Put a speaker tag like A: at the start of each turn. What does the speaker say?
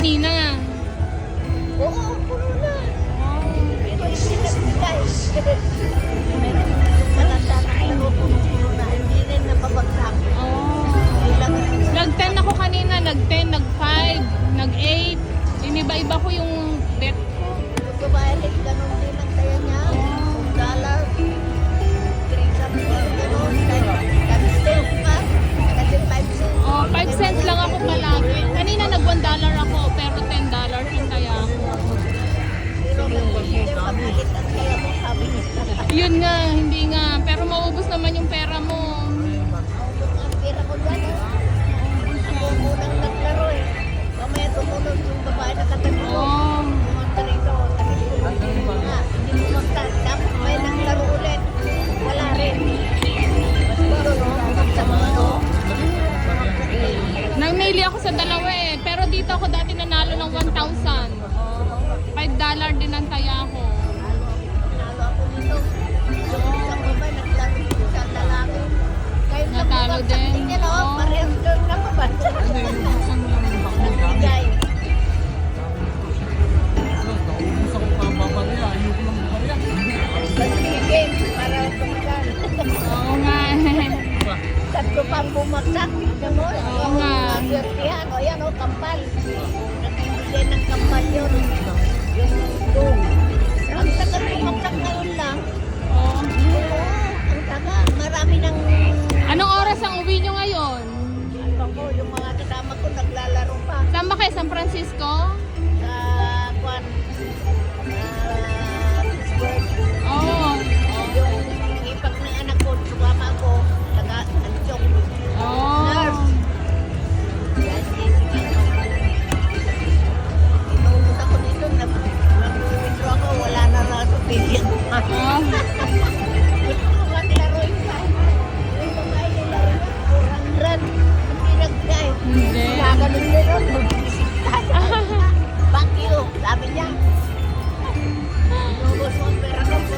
A: kanina.
B: Oo, puno na. Pero hindi nagbigay. Malanda na pero puno na. Hindi rin napabagsak. Ilang
A: Nag-10 ako kanina, nag-10, nag-5, nag-8. Iniba-iba ko yung bet ko.
B: Nagbabayalik, ganun din ang kaya niya. $1, 3 something, ganun. Times 10 pa. Kasi 5 cents.
A: Oh, 5 cents lang ako palagi. Kanina nag-$1 ako, pero $10 yung kaya ko.
B: Pero hindi pagkalit ang kaya mo sabi niya.
A: Yun nga, hindi nga. Pero maubos naman yung pera mo.
B: Ang pira ko dyan. Ako munang naglaro eh. Mamaya tumunod yung babae na katabi ko.
A: Oh.
B: Pumunta rito. Sabi ko, hindi mo magtas. Tapos may naglaro ulit. Wala rin. Pero no, sa mga no.
A: Nang-maili ako sa dalawa eh. Pero dito ako dati nanalo ng 1,000. $5 din ang taya ko.
B: Nalo ako dito. Yung isang babae naglaro dito sa lalaki. Kahit na
A: Natalo
B: bumagsak
A: din.
B: din yan, oh. Parehas doon na mabagsak. Nagbigay. Nagbigay para tumagal.
A: Oo nga.
B: Tatlo pang bumagsak. Ganon.
A: Oo nga.
B: Yan, o yan, o, kampal. Nagbibigay ng kampal yun. Yung doon. Ang tagal bumagsak ngayon lang.
A: Oh.
B: Oo, ang taga. Marami ng...
A: Anong oras ang uwi nyo ngayon?
B: Ano ko, yung mga kasama ko naglalaro pa.
A: Saan ba kayo? San Francisco?
B: Sa Kwan. Pittsburgh.
A: Oo.
B: Yung ipag ng anak ko, sumama ko. Taga Anchong.
A: Oh.
B: Nurse. Yan, Jessica. Inuubos ako dito. Nag-withdraw ako. Wala na lang sa pigil.
A: Oh.